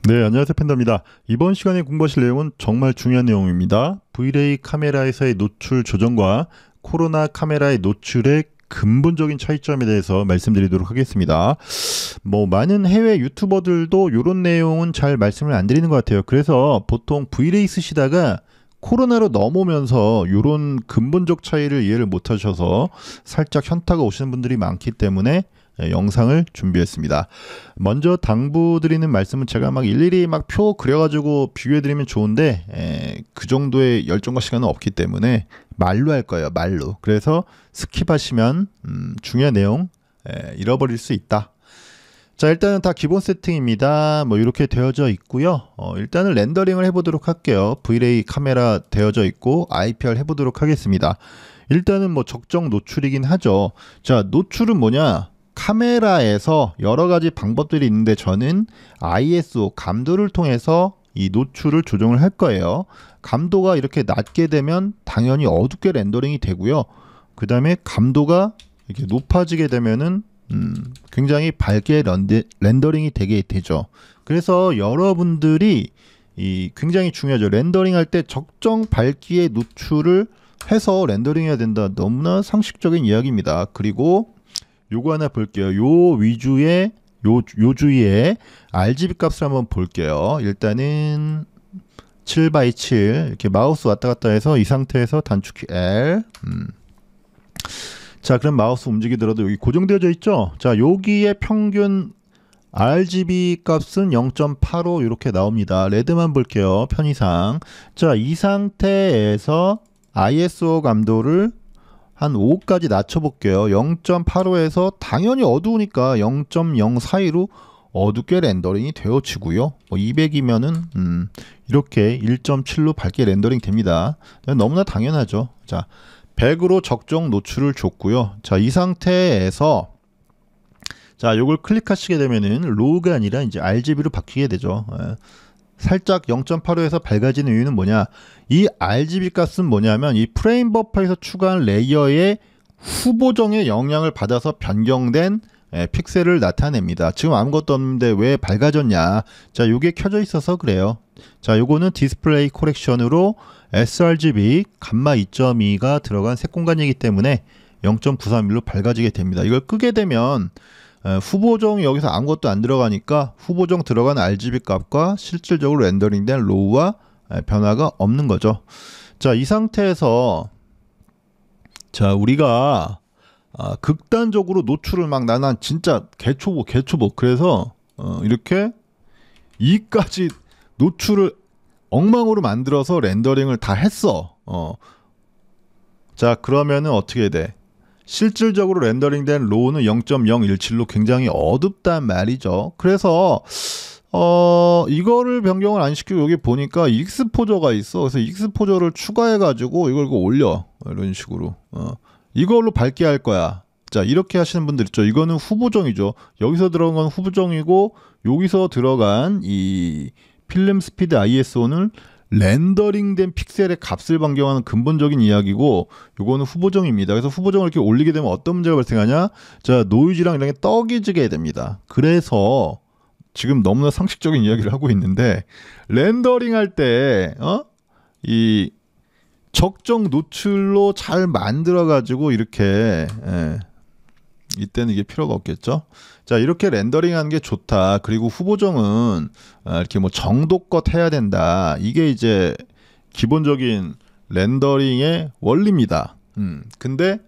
네, 안녕하세요. 팬더입니다. 이번 시간에 공부하실 내용은 정말 중요한 내용입니다. Vray 카메라에서의 노출 조정과 코로나 카메라의 노출의 근본적인 차이점에 대해서 말씀드리도록 하겠습니다. 많은 해외 유튜버들도 이런 내용은 잘 말씀을 안 드리는 것 같아요. 그래서 보통 Vray 쓰시다가 코로나로 넘어오면서 이런 근본적 차이를 이해를 못 하셔서 살짝 현타가 오시는 분들이 많기 때문에 영상을 준비했습니다. 먼저 당부드리는 말씀은 제가 막 일일이 막 표 그려가지고 비교해드리면 좋은데 그 정도의 열정과 시간은 없기 때문에 말로 할 거예요. 말로. 그래서 스킵하시면 중요한 내용 잃어버릴 수 있다. 자, 일단은 다 기본 세팅입니다. 이렇게 되어져 있고요. 일단은 렌더링을 해보도록 할게요. Vray 카메라 되어져 있고 IPR 해보도록 하겠습니다. 일단은 적정 노출이긴 하죠. 자, 노출은 뭐냐? 카메라에서 여러 가지 방법들이 있는데 저는 ISO 감도를 통해서 이 노출을 조정을 할 거예요. 감도가 이렇게 낮게 되면 당연히 어둡게 렌더링이 되고요. 그 다음에 감도가 이렇게 높아지게 되면은 굉장히 밝게 렌더링이 되게 되죠. 그래서 여러분들이 굉장히 중요하죠. 렌더링 할 때 적정 밝기의 노출을 해서 렌더링 해야 된다. 너무나 상식적인 이야기입니다. 그리고 요거 하나 볼게요. 요 위주의 요 주위에 RGB 값을 한번 볼게요. 일단은 7x7 이렇게 마우스 왔다 갔다 해서 이 상태에서 단축키 L. 자, 그럼 마우스 움직이더라도 여기 고정되어져 있죠? 자, 여기에 평균 RGB 값은 0.85 이렇게 나옵니다. 레드만 볼게요. 편의상. 자, 이 상태에서 ISO 감도를 한 5까지 낮춰볼게요. 0.85에서 당연히 어두우니까 0.0 사이로 어둡게 렌더링이 되어지고요. 200이면은 이렇게 1.7로 밝게 렌더링 됩니다. 너무나 당연하죠. 자, 100으로 적정 노출을 줬고요. 자, 이 상태에서 자, 요걸 클릭하시게 되면은 로우가 아니라 이제 RGB로 바뀌게 되죠. 살짝 0.85에서 밝아지는 이유는 뭐냐? 이 RGB 값은 뭐냐면 이 프레임 버퍼에서 추가한 레이어의 후보정의 영향을 받아서 변경된 픽셀을 나타냅니다. 지금 아무것도 없는데 왜 밝아졌냐? 자, 요게 켜져 있어서 그래요. 자, 요거는 디스플레이 코렉션으로 sRGB 감마 2.2가 들어간 색공간이기 때문에 0.931로 밝아지게 됩니다. 이걸 끄게 되면 후보정이 여기서 아무것도 안 들어가니까 후보정 들어간 RGB 값과 실질적으로 렌더링된 로우와 변화가 없는 거죠. 자, 이 상태에서 자, 우리가 극단적으로 노출을 난 진짜 개초보 그래서 이렇게 2까지 노출을 엉망으로 만들어서 렌더링을 다 했어. 자, 그러면은 어떻게 돼? 실질적으로 렌더링된 로우는 0.017로 굉장히 어둡단 말이죠. 그래서 이거를 변경을 안 시키고 여기 보니까 익스포저가 있어. 그래서 익스포저를 추가해 가지고 이걸 올려. 이런 식으로 이걸로 밝게 할 거야. 자, 이렇게 하시는 분들 있죠. 이거는 후보정이죠. 여기서 들어간 건 후보정이고 여기서 들어간 이 필름 스피드 ISO는 렌더링된 픽셀의 값을 변경하는 근본적인 이야기고 요거는 후보정입니다. 그래서 후보정을 이렇게 올리게 되면 어떤 문제가 발생하냐? 자, 노이즈랑 이런 게 떡이지게 됩니다. 그래서 지금 너무나 상식적인 이야기를 하고 있는데 렌더링 할 때 이 적정 노출로 잘 만들어 가지고 이렇게 이때는 이게 필요가 없겠죠. 자, 이렇게 렌더링 하는 게 좋다. 그리고 후보정은 이렇게 정도껏 해야 된다. 이게 이제 기본적인 렌더링의 원리입니다. 근데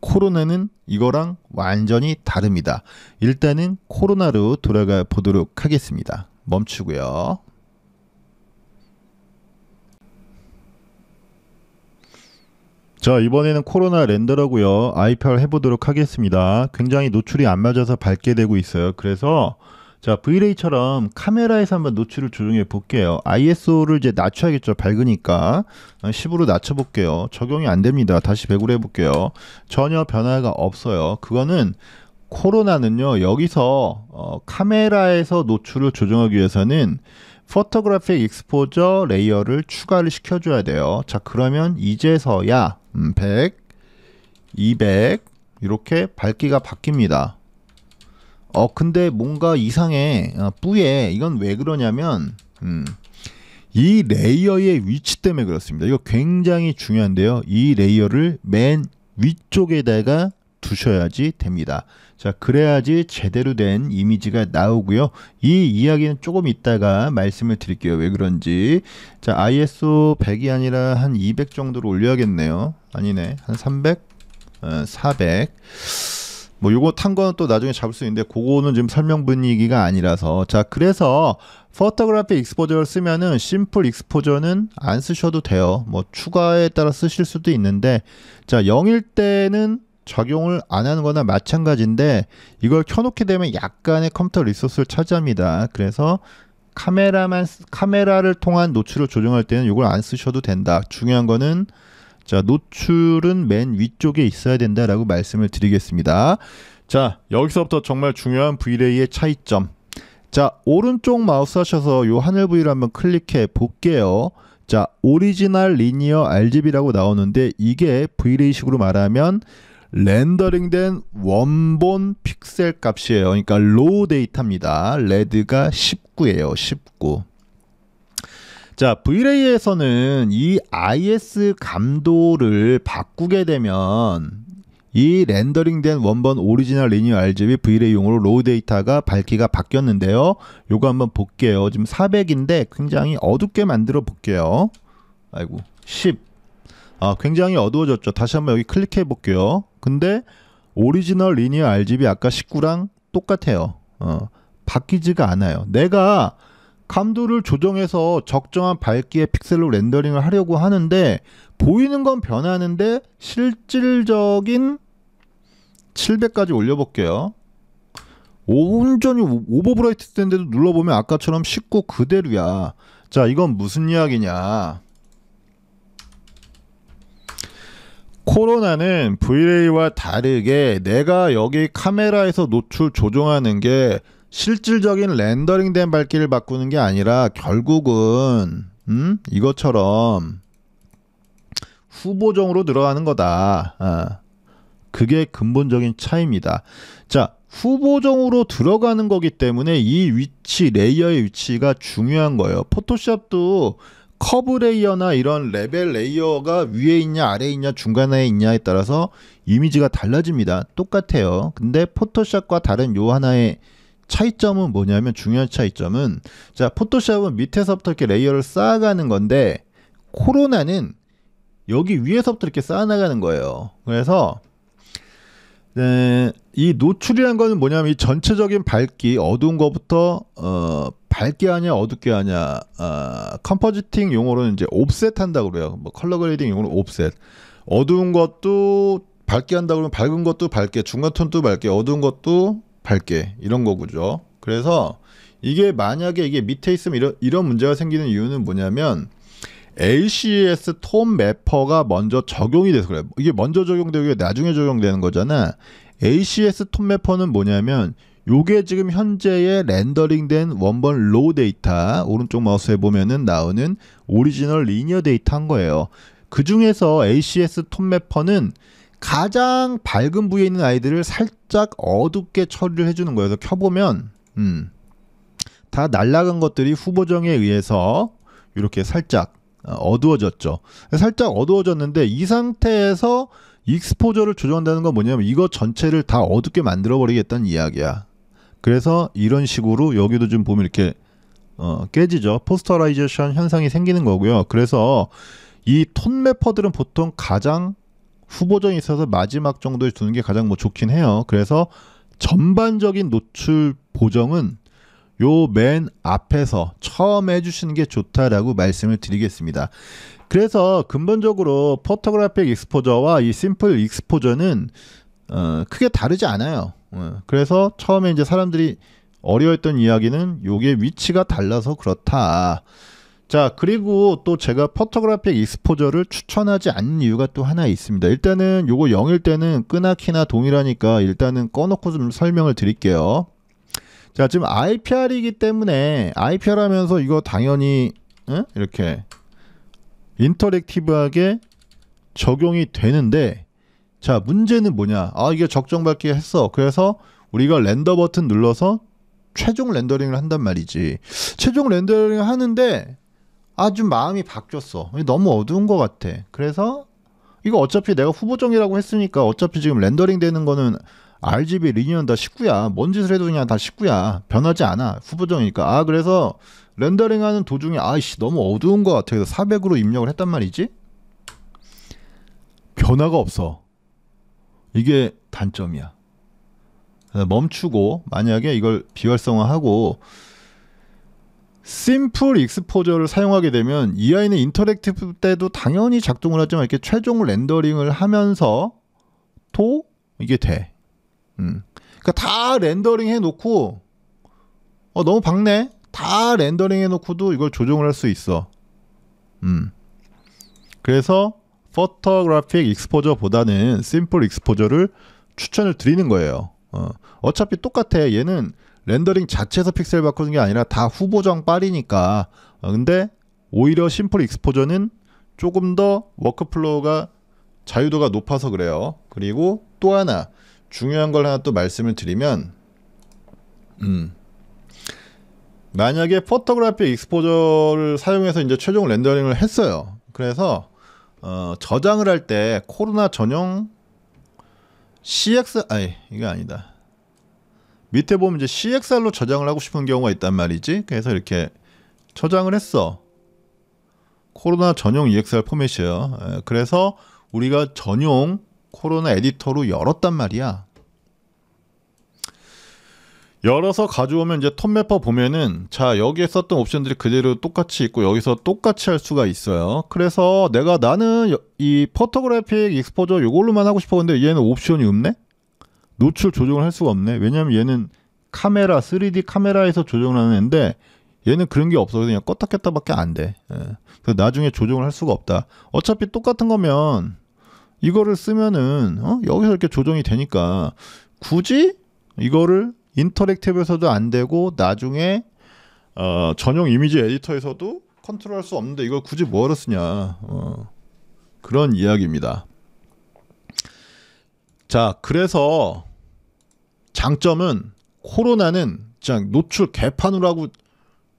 코로나는 이거랑 완전히 다릅니다. 일단은 코로나로 돌아가 보도록 하겠습니다. 멈추고요. 자, 이번에는 코로나 렌더러고요. IPR 해보도록 하겠습니다. 굉장히 노출이 안 맞아서 밝게 되고 있어요. 그래서 자, Vray처럼 카메라에서 한번 노출을 조정해 볼게요. ISO를 이제 낮춰야겠죠. 밝으니까 10으로 낮춰 볼게요. 적용이 안 됩니다. 다시 100으로 해볼게요. 전혀 변화가 없어요. 그거는 코로나는요, 여기서 카메라에서 노출을 조정하기 위해서는 포토그래픽 익스포저 레이어를 추가를 시켜줘야 돼요. 자, 그러면 이제서야 100, 200 이렇게 밝기가 바뀝니다. 근데 뭔가 이상해. 뿌예. 이건 왜 그러냐면 이 레이어의 위치 때문에 그렇습니다. 이거 굉장히 중요한데요. 이 레이어를 맨 위쪽에다가 두셔야지 됩니다. 자, 그래야지 제대로 된 이미지가 나오고요. 이 이야기는 조금 이따가 말씀을 드릴게요. 왜 그런지. 자, ISO 100이 아니라 한 200 정도로 올려야겠네요. 아니네. 한 300? 400. 뭐 요거 탄 거는 또 나중에 잡을 수 있는데 그거는 지금 설명 분위기가 아니라서. 자, 그래서 포토그래픽 익스포저를 쓰면은 심플 익스포저는 안 쓰셔도 돼요. 뭐 추가에 따라 쓰실 수도 있는데, 자, 0일 때는 적용을 안 하는 거나 마찬가지인데 이걸 켜놓게 되면 약간의 컴퓨터 리소스를 차지합니다. 그래서 카메라를 통한 노출을 조정할 때는 이걸 안 쓰셔도 된다. 중요한 거는, 자, 노출은 맨 위쪽에 있어야 된다라고 말씀을 드리겠습니다. 자, 여기서부터 정말 중요한 브이레이의 차이점. 자, 오른쪽 마우스 하셔서 요 하늘 V를 한번 클릭해 볼게요. 자, 오리지널 리니어 RGB라고 나오는데 이게 브이레이식으로 말하면 렌더링된 원본 픽셀 값이에요. 그러니까 로우 데이터입니다. 레드가 19예요. 19. 자, 브이레이에서는 이 IS 감도를 바꾸게 되면 이 렌더링된 원본 오리지널 리니어 RGB 브이레이용으로 로우 데이터가 밝기가 바뀌었는데요. 요거 한번 볼게요. 지금 400인데 굉장히 어둡게 만들어 볼게요. 아이고, 10. 굉장히 어두워졌죠. 다시 한번 여기 클릭해 볼게요. 근데 오리지널 리니어 RGB 아까 19랑 똑같아요. 바뀌지가 않아요. 내가 감도를 조정해서 적정한 밝기의 픽셀로 렌더링을 하려고 하는데 보이는 건 변하는데 실질적인 700까지 올려볼게요. 온전히 오버브라이트 된데도 눌러보면 아까처럼 19 그대로야. 자, 이건 무슨 이야기냐. 코로나는 브이레이와 다르게 내가 여기 카메라에서 노출 조정하는 게 실질적인 렌더링된 밝기를 바꾸는 게 아니라 결국은 이것처럼 후보정으로 들어가는 거다. 그게 근본적인 차이입니다. 자, 후보정으로 들어가는 거기 때문에 이 위치, 레이어의 위치가 중요한 거예요. 포토샵도 커브 레이어나 이런 레벨 레이어가 위에 있냐 아래에 있냐 중간에 있냐에 따라서 이미지가 달라집니다. 똑같아요. 근데 포토샵과 다른 요 하나의 차이점은 뭐냐면, 중요한 차이점은, 자, 포토샵은 밑에서부터 이렇게 레이어를 쌓아가는 건데 코로나는 여기 위에서부터 이렇게 쌓아나가는 거예요. 그래서 이 노출이란 거는 뭐냐면 이 전체적인 밝기, 어두운 거부터 밝게 하냐 어둡게 하냐, 컴포지팅 용어로는 이제 옵셋 한다고 그래요. 뭐 컬러 그레이딩 용어로 옵셋. 어두운 것도 밝게 한다고 그러면 밝은 것도 밝게, 중간 톤도 밝게, 어두운 것도 밝게, 이런 거죠. 그래서 이게 만약에 이게 밑에 있으면 이런 문제가 생기는 이유는 뭐냐면 ACS 톤 매퍼가 먼저 적용이 돼서 그래요. 이게 먼저 적용되고 이게 나중에 적용되는 거잖아. ACS 톤 매퍼는 뭐냐면 요게 지금 현재의 렌더링된 원본 로우 데이터, 오른쪽 마우스에 보면은 나오는 오리지널 리니어 데이터 한 거예요. 그 중에서 ACS 톤 매퍼는 가장 밝은 부위에 있는 아이들을 살짝 어둡게 처리를 해주는 거예요. 그래서 켜보면 다 날라간 것들이 후보정에 의해서 이렇게 살짝 어두워졌죠. 살짝 어두워졌는데 이 상태에서 익스포저를 조정한다는 건 뭐냐면 이거 전체를 다 어둡게 만들어 버리겠다는 이야기야. 그래서 이런 식으로 여기도 좀 보면 이렇게 깨지죠. 포스터라이제이션 현상이 생기는 거고요. 그래서 이 톤 매퍼들은 보통 가장 후보정이 있어서 마지막 정도에 두는 게 가장 뭐 좋긴 해요. 그래서 전반적인 노출 보정은 요 맨 앞에서 처음 해주시는 게 좋다라고 말씀을 드리겠습니다. 그래서 근본적으로 포토그래픽 익스포저와 이 심플 익스포저는 크게 다르지 않아요. 그래서 처음에 이제 사람들이 어려워했던 이야기는 요게 위치가 달라서 그렇다. 자, 그리고 또 제가 포토그래픽 익스포저를 추천하지 않는 이유가 또 하나 있습니다. 일단은 요거 0일 때는 끄나키나 동일하니까 일단은 꺼놓고 좀 설명을 드릴게요. 자, 지금 IPR이기 때문에 IPR 하면서 이거 당연히 이렇게 인터랙티브하게 적용이 되는데, 자, 문제는 뭐냐. 이게 적정 밝기 했어. 그래서 우리가 렌더 버튼 눌러서 최종 렌더링을 한단 말이지. 최종 렌더링을 하는데 좀 마음이 바뀌었어. 너무 어두운 것 같아. 그래서 이거 어차피 내가 후보정이라고 했으니까 어차피 지금 렌더링 되는 거는 RGB 리니어는 다 19야. 뭔 짓을 해도 그냥 다 19야. 변하지 않아. 후보정이니까. 그래서 렌더링하는 도중에 너무 어두운 것 같아. 그래서 400으로 입력을 했단 말이지. 변화가 없어. 이게 단점이야. 멈추고 만약에 이걸 비활성화하고 심플 익스포저를 사용하게 되면 이 아이는 인터랙티브 때도 당연히 작동을 하지만 이렇게 최종 렌더링을 하면서 또 이게 돼. 그러니까 다 레ን더링 해놓고 너무 밝네. 다 렌더링 해놓고도 이걸 조정을 할 수 있어. 그래서 포토그래픽 익스포저보다는 심플 익스포저를 추천을 드리는 거예요. 어차피 똑같아. 얘는 렌더링 자체에서 픽셀 바꾸는 게 아니라 다 후보정 빨이니까. 근데 오히려 심플 익스포저는 조금 더 워크플로우가 자유도가 높아서 그래요. 그리고 또 하나 중요한 걸 하나 또 말씀을 드리면 만약에 포토그래픽 익스포저를 사용해서 이제 최종 렌더링을 했어요. 그래서 저장을 할 때 코로나 전용 이게 아니다. 밑에 보면 이제 CXR로 저장을 하고 싶은 경우가 있단 말이지. 그래서 이렇게 저장을 했어. 코로나 전용 EXR 포맷이에요. 그래서 우리가 전용 코로나 에디터로 열었단 말이야. 열어서 가져오면 이제 톱매퍼 보면은 자 여기에 썼던 옵션들이 그대로 똑같이 있고 여기서 똑같이 할 수가 있어요. 그래서 나는 이 포토그래픽 익스포저 이걸로만 하고 싶었는데 얘는 옵션이 없네? 노출 조정을 할 수가 없네. 왜냐면 얘는 카메라 3D 카메라에서 조정을 하는 애인데 얘는 그런 게 없어. 그냥 껐다 켰다 밖에 안 돼. 그래서 나중에 조정을 할 수가 없다. 어차피 똑같은 거면 이거를 쓰면은 여기서 이렇게 조정이 되니까 굳이 이거를 인터랙티브에서도 안 되고 나중에 전용 이미지 에디터에서도 컨트롤할 수 없는데 이걸 굳이 뭐하러 쓰냐. 그런 이야기입니다. 자, 그래서 장점은 코로나는 그냥 노출 개판으로 하고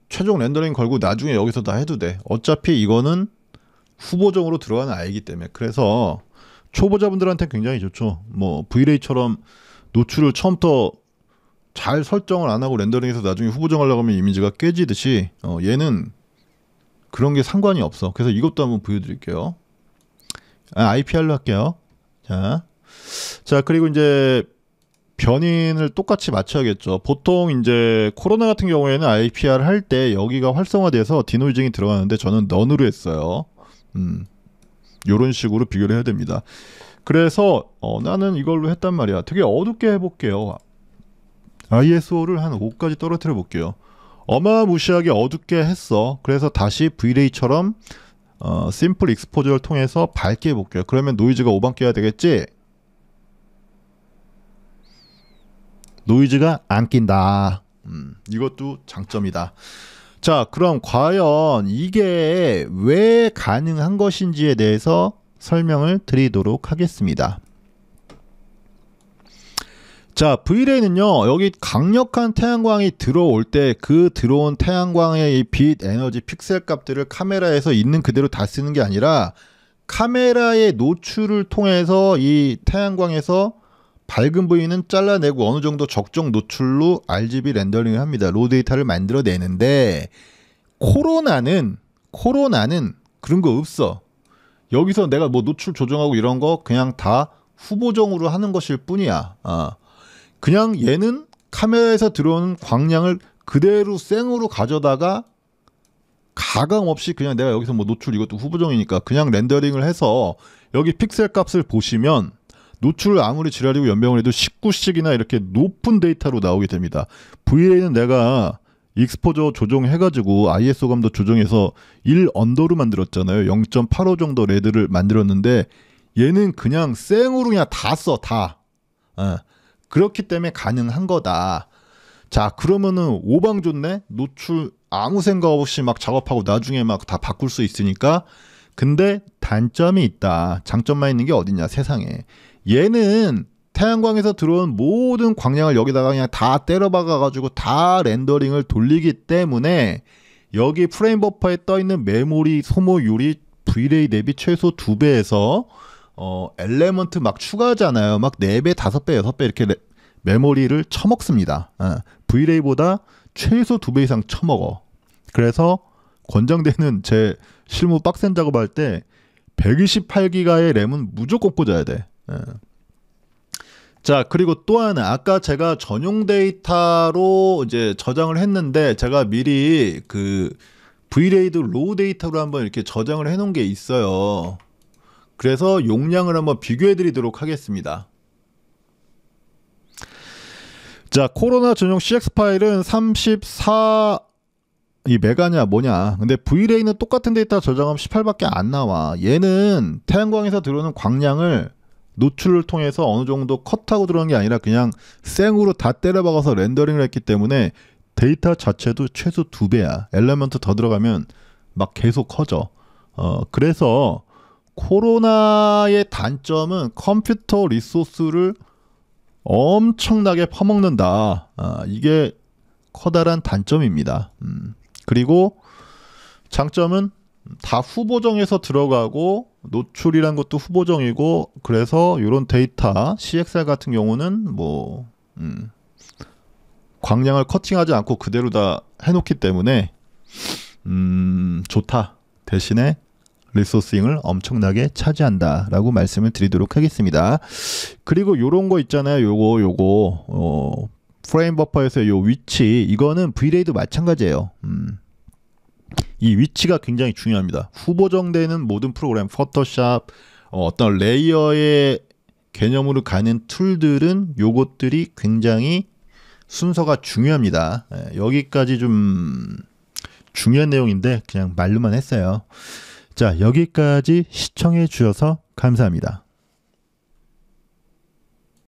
최종 렌더링 걸고 나중에 여기서 다 해도 돼. 어차피 이거는 후보정으로 들어가는 아이기 때문에. 그래서 초보자분들한테 굉장히 좋죠. 뭐 V-Ray처럼 노출을 처음부터 잘 설정을 안 하고 렌더링해서 나중에 후보정 하려고 하면 이미지가 깨지듯이 얘는 그런 게 상관이 없어. 그래서 이것도 한번 보여드릴게요. IPR로 할게요. 자 그리고 이제 변인을 똑같이 맞춰야겠죠. 보통 이제 코로나 같은 경우에는 IPR 할 때 여기가 활성화돼서 디노이징이 들어가는데 저는 넌으로 했어요. 요런 식으로 비교를 해야 됩니다. 그래서 나는 이걸로 했단 말이야. 되게 어둡게 해볼게요. ISO를 한 5까지 떨어뜨려 볼게요. 어마무시하게 어둡게 했어. 그래서 다시 V-Ray처럼 심플 익스포저를 통해서 밝게 해볼게요. 그러면 노이즈가 5방 껴야 되겠지? 노이즈가 안 낀다. 이것도 장점이다. 자, 그럼 과연 이게 왜 가능한 것인지에 대해서 설명을 드리도록 하겠습니다. 자, V-Ray는요, 여기 강력한 태양광이 들어올 때 그 들어온 태양광의 이 빛, 에너지, 픽셀 값들을 카메라에서 있는 그대로 다 쓰는 게 아니라 카메라의 노출을 통해서 이 태양광에서 밝은 부위는 잘라내고 어느 정도 적정 노출로 RGB 렌더링을 합니다. 로 데이터를 만들어내는데 코로나는 그런 거 없어. 여기서 내가 뭐 노출 조정하고 이런 거 그냥 다 후보정으로 하는 것일 뿐이야. 그냥 얘는 카메라에서 들어오는 광량을 그대로 생으로 가져다가 가감 없이 그냥 내가 여기서 뭐 노출 이것도 후보정이니까 그냥 렌더링을 해서 여기 픽셀 값을 보시면 노출을 아무리 지랄이고 연병을 해도 19씩이나 이렇게 높은 데이터로 나오게 됩니다. V-Ray는 내가 익스포저 조정해가지고 ISO 감도 조정해서 1 언더로 만들었잖아요. 0.85 정도 레드를 만들었는데 얘는 그냥 생으로 그냥 다 써. 다. 그렇기 때문에 가능한 거다. 자, 그러면은 5방 좋네? 노출 아무 생각 없이 막 작업하고 나중에 막 다 바꿀 수 있으니까. 근데 단점이 있다. 장점만 있는 게 어디냐 세상에. 얘는 태양광에서 들어온 모든 광량을 여기다가 그냥 다 때려박아 가지고 다 렌더링을 돌리기 때문에 여기 프레임 버퍼에 떠 있는 메모리 소모율이 Vray 대비 최소 2배에서 엘레먼트 막 추가하잖아요. 막 4배, 5배, 6배 이렇게 메모리를 처먹습니다. Vray보다 최소 2배 이상 처먹어. 그래서 권장되는 제 실무 빡센 작업할 때 128기가의 램은 무조건 꽂아야 돼. 자, 그리고 또 하나, 아까 제가 전용 데이터로 이제 저장을 했는데 제가 미리 그 Vray도 로우 데이터로 한번 이렇게 저장을 해 놓은 게 있어요. 그래서 용량을 한번 비교해 드리도록 하겠습니다. 자, 코로나 전용 CX 파일은 34 이 메가냐 뭐냐. 근데 Vray는 똑같은 데이터 저장하면 18밖에 안 나와. 얘는 태양광에서 들어오는 광량을 노출을 통해서 어느 정도 컷하고 들어오는 게 아니라 그냥 생으로 다 때려박아서 렌더링을 했기 때문에 데이터 자체도 최소 2배야. 엘리먼트 더 들어가면 막 계속 커져. 그래서 코로나의 단점은 컴퓨터 리소스를 엄청나게 퍼먹는다. 이게 커다란 단점입니다. 그리고 장점은 다 후보정에서 들어가고 노출이란 것도 후보정이고, 그래서 이런 데이터 CXR 같은 경우는 뭐 광량을 커팅하지 않고 그대로 다 해놓기 때문에 좋다. 대신에 리소싱을 엄청나게 차지한다 라고 말씀을 드리도록 하겠습니다. 그리고 요런 거 있잖아요. 요거 프레임 버퍼에서 요 위치, 이거는 Vray도 마찬가지예요. 이 위치가 굉장히 중요합니다. 후보정되는 모든 프로그램, 포토샵, 어떤 레이어의 개념으로 가는 툴들은 요것들이 굉장히 순서가 중요합니다. 여기까지 좀 중요한 내용인데 그냥 말로만 했어요. 자, 여기까지 시청해 주셔서 감사합니다.